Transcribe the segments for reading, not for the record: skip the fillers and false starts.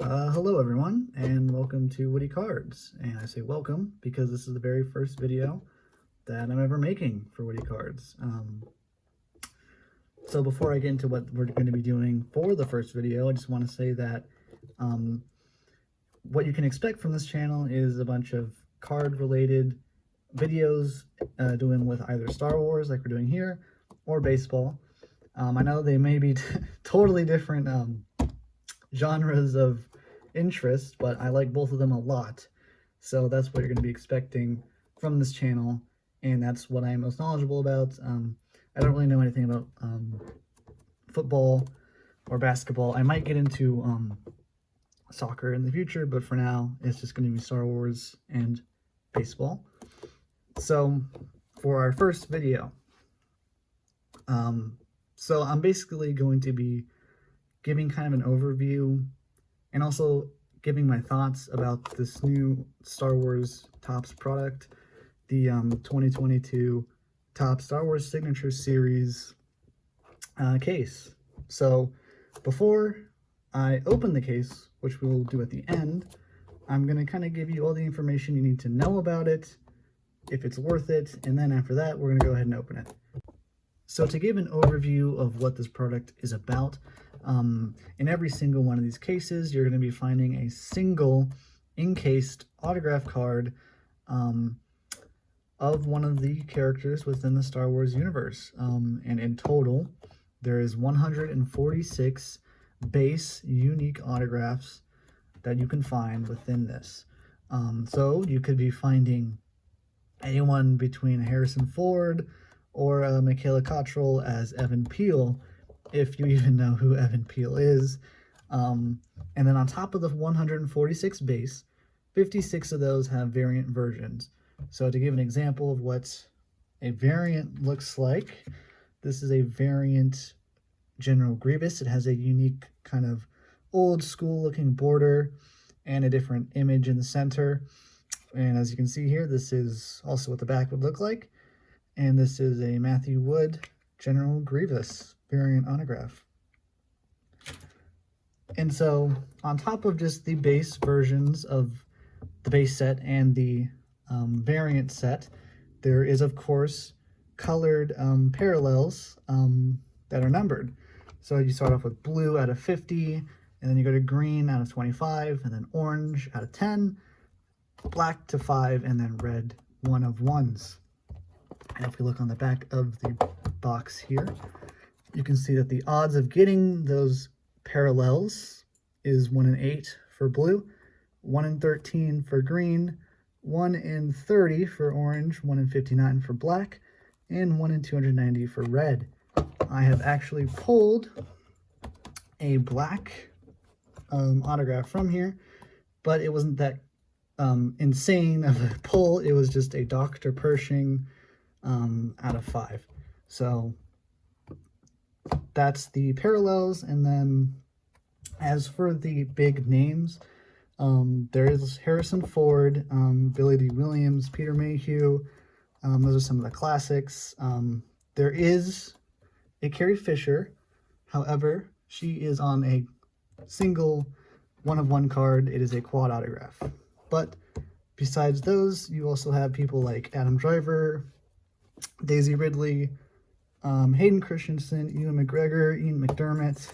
Hello everyone, and welcome to Whitty Cards. And I say welcome because this is the very first video that I'm ever making for Whitty Cards. So before I get into what we're going to be doing for the first video, I just want to say that what you can expect from this channel is a bunch of card-related videos doing with either Star Wars, like we're doing here, or baseball. I know they may be totally different genres of interest, but I like both of them a lot. So that's what you're going to be expecting from this channel, and that's what I'm most knowledgeable about. I don't really know anything about football or basketball. I might get into soccer in the future, but for now, it's just going to be Star Wars and baseball. So for our first video, so I'm basically going to be giving kind of an overview and also giving my thoughts about this new Star Wars Topps product, the 2022 Topps Star Wars Signature Series case. So before I open the case, which we'll do at the end, I'm going to kind of give you all the information you need to know about it, if it's worth it, and then after that, we're going to go ahead and open it. So to give an overview of what this product is about, in every single one of these cases, you're going to be finding a single encased autograph card of one of the characters within the Star Wars universe. And in total, there is 146 base unique autographs that you can find within this. So you could be finding anyone between Harrison Ford or Michaela Cottrell as Evan Peel, if you even know who Evan Peel is. And then on top of the 146 base, 56 of those have variant versions. So to give an example of what a variant looks like, this is a variant General Grievous. It has a unique kind of old school looking border and a different image in the center. And as you can see here, this is also what the back would look like. And this is a Matthew Wood General Grievous variant autograph. And so on top of just the base versions of the base set and the variant set, there is of course colored parallels that are numbered. So you start off with blue out of 50, and then you go to green out of 25, and then orange out of 10, black to 5, and then red 1 of 1s. And if we look on the back of the box here, you can see that the odds of getting those parallels is 1 in 8 for blue, 1 in 13 for green, 1 in 30 for orange, 1 in 59 for black, and 1 in 290 for red. I have actually pulled a black autograph from here, but it wasn't that insane of a pull. It was just a Dr. Pershing out of 5. So that's the parallels. And then as for the big names, there is Harrison Ford, Billy D. Williams, Peter Mayhew. Those are some of the classics. There is a Carrie Fisher. However, she is on a single 1 of 1 card. It is a quad autograph. But besides those, you also have people like Adam Driver, Daisy Ridley, Hayden Christensen, Ewan McGregor, Ian McDermott.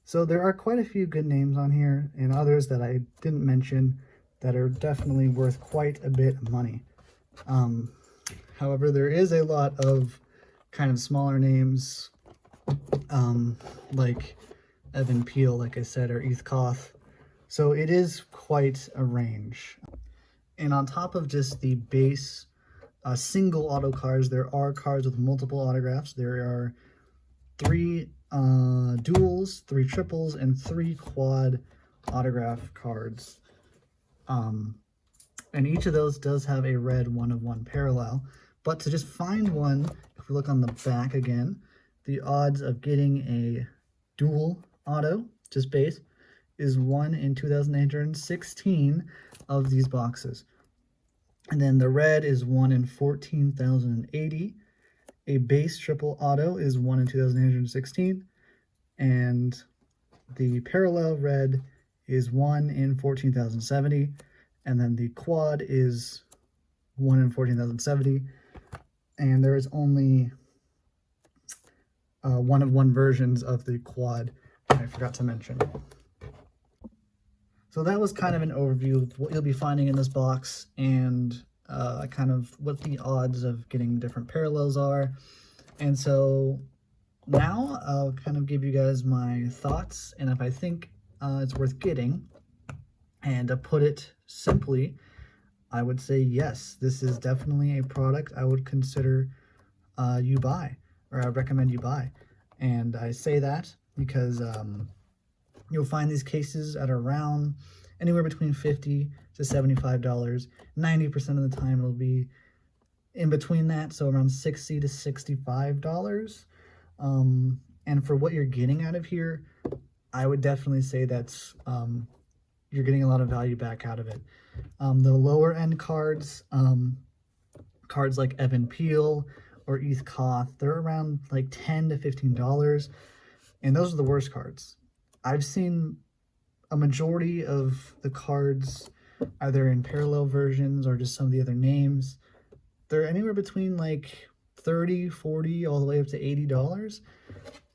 So there are quite a few good names on here, and others that I didn't mention that are definitely worth quite a bit of money. However, there is a lot of kind of smaller names, like Evan Peel, like I said, or Eth Koth. So it is quite a range. And on top of just the base single auto cards, there are cards with multiple autographs. There are 3 duals, 3 triples, and 3 quad autograph cards. And each of those does have a red 1 of 1 parallel. But to just find one, if we look on the back again, the odds of getting a dual auto, just base, is 1 in 2,816 of these boxes. And then the red is 1 in 14,080. A base triple auto is 1 in 2,816. And the parallel red is 1 in 14,070, and then the quad is 1 in 14,070, and there is only one of one versions of the quad I forgot to mention. So that was kind of an overview of what you'll be finding in this box, and kind of what the odds of getting different parallels are. And so now I'll kind of give you guys my thoughts, and if I think it's worth getting. And to put it simply, I would say yes, this is definitely a product I would consider you buy, or I recommend you buy. And I say that because you'll find these cases at around anywhere between $50 to $75. 90% of the time it'll be in between that, so around $60 to $65. And for what you're getting out of here, I would definitely say that's you're getting a lot of value back out of it. The lower end cards, cards like Evan Peel or Eth Koth, they're around like $10 to $15, and those are the worst cards. I've seen a majority of the cards either in parallel versions or just some of the other names. They're anywhere between like $30, $40, all the way up to $80,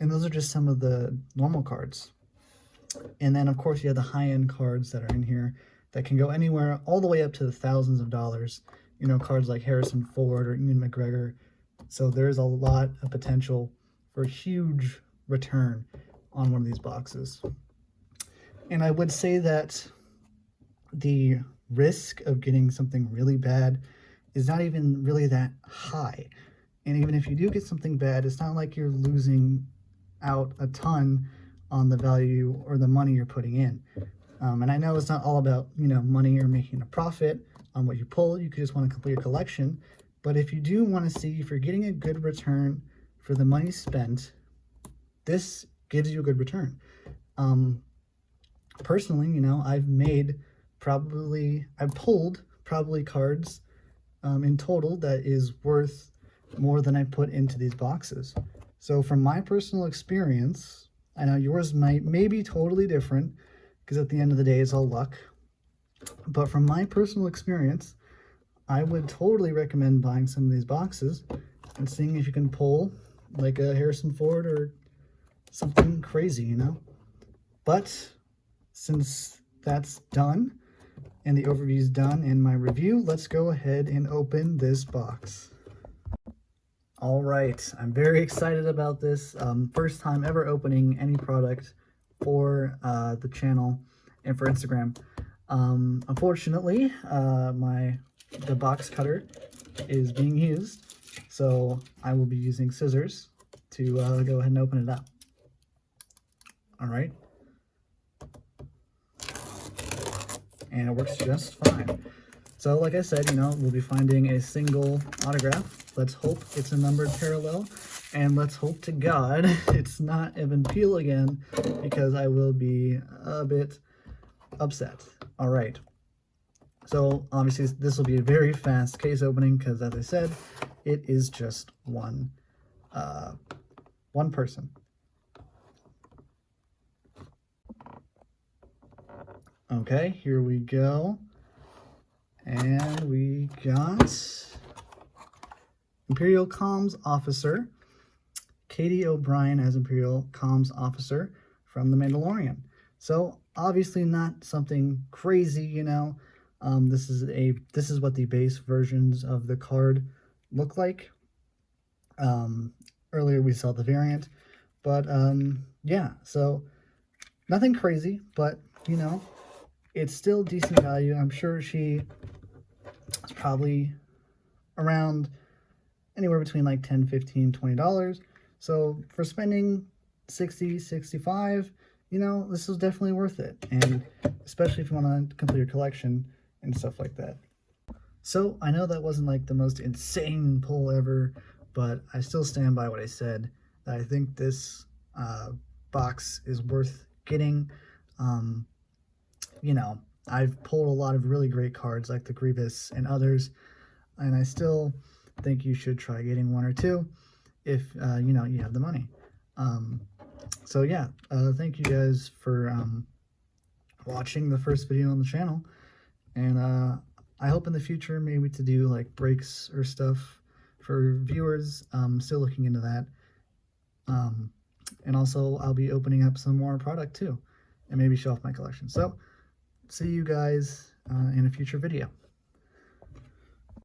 and those are just some of the normal cards. And then, of course, you have the high-end cards that are in here that can go anywhere all the way up to the thousands of dollars. You know, cards like Harrison Ford or Ian McGregor. So there's a lot of potential for a huge return on one of these boxes. And I would say that the risk of getting something really bad is not even really that high. And even if you do get something bad, it's not like you're losing out a ton on the value or the money you're putting in. And I know it's not all about, you know, money or making a profit on what you pull. You could just want to complete your collection. But if you do want to see if you're getting a good return for the money spent, this gives you a good return. Personally, you know, I've pulled probably cards in total that is worth more than I put into these boxes. So from my personal experience, I know yours may be totally different, because at the end of the day, it's all luck. But from my personal experience, I would totally recommend buying some of these boxes and seeing if you can pull like a Harrison Ford or something crazy, you know? But since that's done and the overview's done and my review, let's go ahead and open this box. All right, I'm very excited about this. First time ever opening any product for the channel and for Instagram. Unfortunately, the box cutter is being used, so I will be using scissors to go ahead and open it up. All right. And it works just fine. So like I said, you know, we'll be finding a single autograph. Let's hope it's a numbered parallel, and let's hope to God it's not Evan Peel again, because I will be a bit upset. All right. So obviously this will be a very fast case opening, because as I said, it is just one person. Okay, here we go. And we got Imperial Comms Officer, Katie O'Brien as Imperial Comms Officer from The Mandalorian. So obviously not something crazy, you know. This is what the base versions of the card look like. Earlier we saw the variant, but yeah, so nothing crazy, but you know, it's still decent value. I'm sure she is probably around anywhere between like $10, $15, $20. So for spending $60, $65, you know, this is definitely worth it. And especially if you want to complete your collection and stuff like that. So I know that wasn't like the most insane pull ever, but I still stand by what I said. That I think this box is worth getting. You know, I've pulled a lot of really great cards like the Grievous and others, and I still think you should try getting one or two if you know, you have the money. So yeah, thank you guys for watching the first video on the channel. And I hope in the future maybe to do like breaks or stuff for viewers. Still looking into that. And also I'll be opening up some more product too, and maybe show off my collection. So see you guys in a future video.